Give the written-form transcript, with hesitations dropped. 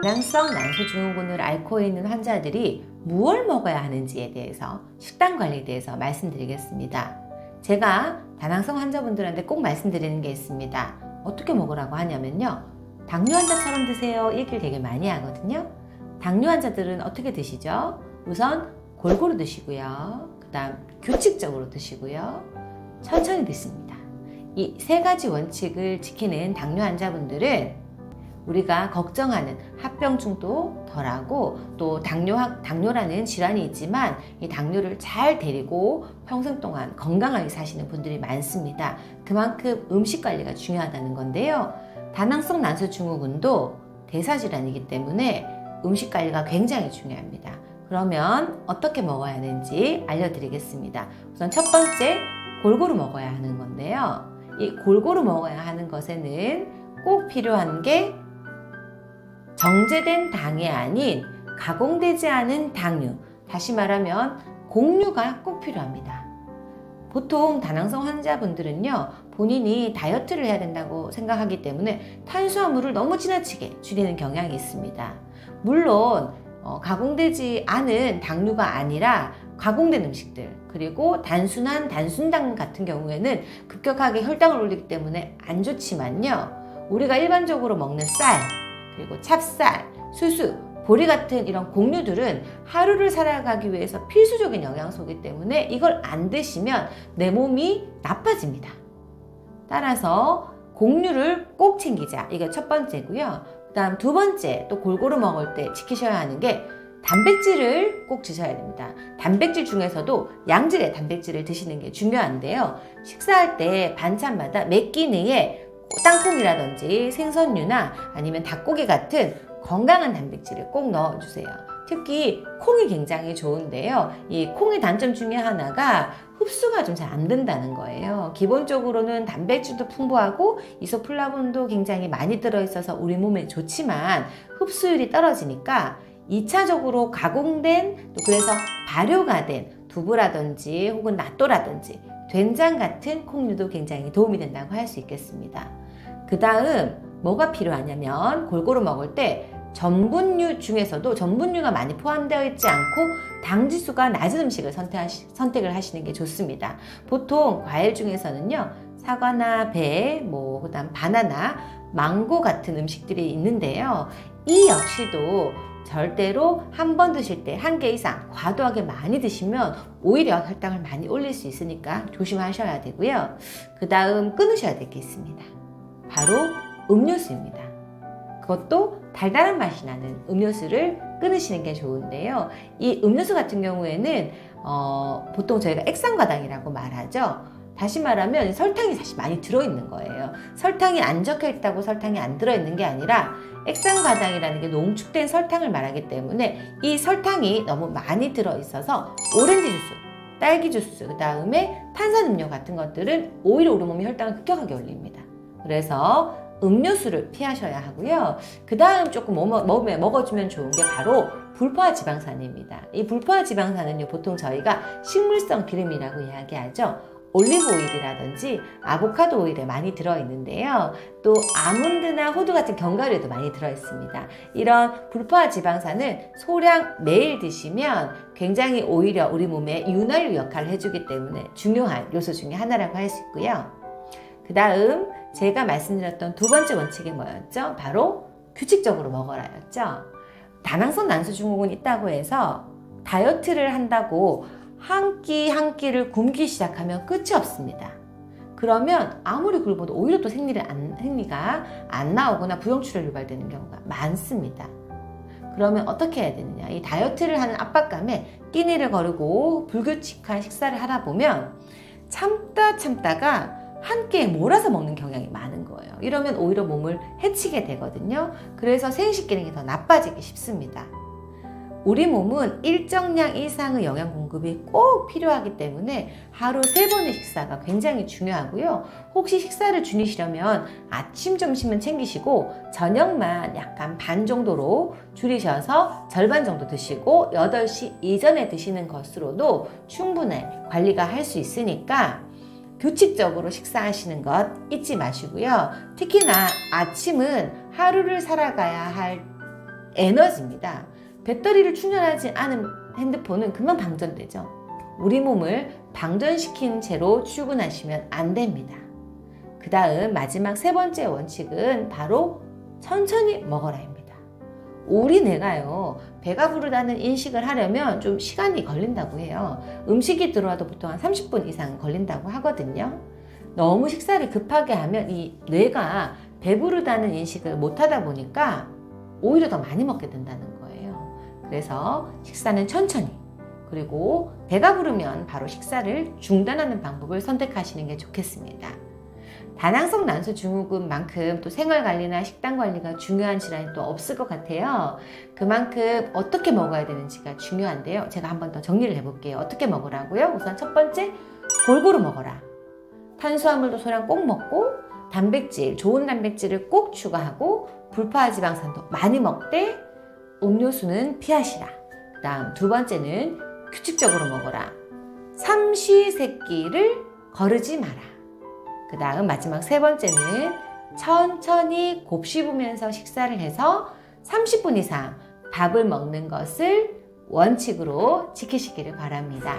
다낭성 난소증후군을 앓고 있는 환자들이 무엇을 먹어야 하는지에 대해서 식단 관리에 대해서 말씀드리겠습니다. 제가 다낭성 환자분들한테 꼭 말씀드리는 게 있습니다. 어떻게 먹으라고 하냐면요. 당뇨 환자처럼 드세요 얘기를 되게 많이 하거든요. 당뇨 환자들은 어떻게 드시죠? 우선 골고루 드시고요. 그 다음 규칙적으로 드시고요. 천천히 드십니다. 이 세 가지 원칙을 지키는 당뇨 환자분들은 우리가 걱정하는 합병증도 덜하고 또 당뇨라는 질환이 있지만 이 당뇨를 잘 데리고 평생 동안 건강하게 사시는 분들이 많습니다. 그만큼 음식 관리가 중요하다는 건데요. 다낭성 난소증후군도 대사질환이기 때문에 음식 관리가 굉장히 중요합니다. 그러면 어떻게 먹어야 하는지 알려드리겠습니다. 우선 첫 번째, 골고루 먹어야 하는 건데요. 이 골고루 먹어야 하는 것에는 꼭 필요한 게 정제된 당이 아닌 가공되지 않은 당류, 다시 말하면 곡류가 꼭 필요합니다. 보통 다낭성 환자분들은요, 본인이 다이어트를 해야 된다고 생각하기 때문에 탄수화물을 너무 지나치게 줄이는 경향이 있습니다. 물론 가공되지 않은 당류가 아니라 가공된 음식들, 그리고 단순당 같은 경우에는 급격하게 혈당을 올리기 때문에 안 좋지만요, 우리가 일반적으로 먹는 쌀, 그리고 찹쌀, 수수, 보리 같은 이런 곡류들은 하루를 살아가기 위해서 필수적인 영양소이기 때문에 이걸 안 드시면 내 몸이 나빠집니다. 따라서 곡류를 꼭 챙기자. 이게 첫 번째고요. 그 다음 두 번째, 또 골고루 먹을 때 지키셔야 하는 게 단백질을 꼭 드셔야 됩니다. 단백질 중에서도 양질의 단백질을 드시는 게 중요한데요. 식사할 때 반찬마다 몇 끼니에 땅콩이라든지 생선류나 아니면 닭고기 같은 건강한 단백질을 꼭 넣어주세요. 특히 콩이 굉장히 좋은데요. 이 콩의 단점 중에 하나가 흡수가 좀 잘 안 된다는 거예요. 기본적으로는 단백질도 풍부하고 이소플라본도 굉장히 많이 들어있어서 우리 몸에 좋지만 흡수율이 떨어지니까 2차적으로 가공된, 또 그래서 발효가 된 두부라든지 혹은 낫또라든지 된장 같은 콩류도 굉장히 도움이 된다고 할 수 있겠습니다. 그 다음 뭐가 필요하냐면 골고루 먹을 때 전분류 중에서도 전분류가 많이 포함되어 있지 않고 당지수가 낮은 음식을 선택을 하시는 게 좋습니다. 보통 과일 중에서는요, 사과나 배, 그다음 바나나, 망고 같은 음식들이 있는데요. 이 역시도 절대로 한 번 드실 때 한 개 이상 과도하게 많이 드시면 오히려 혈당을 많이 올릴 수 있으니까 조심하셔야 되고요. 그 다음 끊으셔야 될 게 있습니다. 바로 음료수입니다. 그것도 달달한 맛이 나는 음료수를 끊으시는 게 좋은데요. 이 음료수 같은 경우에는 보통 저희가 액상과당이라고 말하죠. 다시 말하면 설탕이 사실 많이 들어있는 거예요. 설탕이 안 적혀 있다고 설탕이 안 들어있는 게 아니라 액상과당이라는 게 농축된 설탕을 말하기 때문에 이 설탕이 너무 많이 들어있어서 오렌지 주스, 딸기 주스, 그 다음에 탄산음료 같은 것들은 오히려 우리 몸의 혈당을 급격하게 올립니다. 그래서 음료수를 피하셔야 하고요. 그 다음 조금 먹어주면 좋은 게 바로 불포화 지방산입니다. 이 불포화 지방산은요, 보통 저희가 식물성 기름이라고 이야기하죠. 올리브 오일이라든지 아보카도 오일에 많이 들어있는데요. 또 아몬드나 호두 같은 견과류에도 많이 들어있습니다. 이런 불포화 지방산은 소량 매일 드시면 굉장히 오히려 우리 몸에 윤활유 역할을 해주기 때문에 중요한 요소 중에 하나라고 할 수 있고요. 그 다음 제가 말씀드렸던 두 번째 원칙이 뭐였죠? 바로 규칙적으로 먹어라였죠. 다낭성 난소증후군이 있다고 해서 다이어트를 한다고 한 끼 한 끼를 굶기 시작하면 끝이 없습니다. 그러면 아무리 굶어도 오히려 또 생리가 안 나오거나 부정출혈 유발되는 경우가 많습니다. 그러면 어떻게 해야 되느냐? 이 다이어트를 하는 압박감에 끼니를 거르고 불규칙한 식사를 하다 보면 참다가 한 끼에 몰아서 먹는 경향이 많은 거예요. 이러면 오히려 몸을 해치게 되거든요. 그래서 생식 기능이 더 나빠지기 쉽습니다. 우리 몸은 일정량 이상의 영양 공급이 꼭 필요하기 때문에 하루 3번의 식사가 굉장히 중요하고요. 혹시 식사를 줄이시려면 아침, 점심은 챙기시고 저녁만 약간 반 정도로 줄이셔서 절반 정도 드시고 8시 이전에 드시는 것으로도 충분히 관리가 할 수 있으니까 규칙적으로 식사하시는 것 잊지 마시고요. 특히나 아침은 하루를 살아가야 할 에너지입니다. 배터리를 충전하지 않은 핸드폰은 금방 방전되죠. 우리 몸을 방전시킨 채로 출근하시면 안 됩니다. 그 다음 마지막 세 번째 원칙은 바로 천천히 먹어라입니다. 우리 뇌가요, 배가 부르다는 인식을 하려면 좀 시간이 걸린다고 해요. 음식이 들어와도 보통 한 30분 이상 걸린다고 하거든요. 너무 식사를 급하게 하면 이 뇌가 배부르다는 인식을 못하다 보니까 오히려 더 많이 먹게 된다는 거예요. 그래서 식사는 천천히, 그리고 배가 부르면 바로 식사를 중단하는 방법을 선택하시는 게 좋겠습니다. 다낭성 난소 증후군만큼 또 생활관리나 식단관리가 중요한 질환이 또 없을 것 같아요. 그만큼 어떻게 먹어야 되는지가 중요한데요. 제가 한번 더 정리를 해볼게요. 어떻게 먹으라고요? 우선 첫 번째, 골고루 먹어라. 탄수화물도 소량 꼭 먹고, 단백질, 좋은 단백질을 꼭 추가하고, 불포화지방산도 많이 먹되, 음료수는 피하시라. 그 다음 두 번째는 규칙적으로 먹어라. 삼시세끼를 거르지 마라. 그 다음 마지막 세 번째는 천천히 곱씹으면서 식사를 해서 30분 이상 밥을 먹는 것을 원칙으로 지키시기를 바랍니다.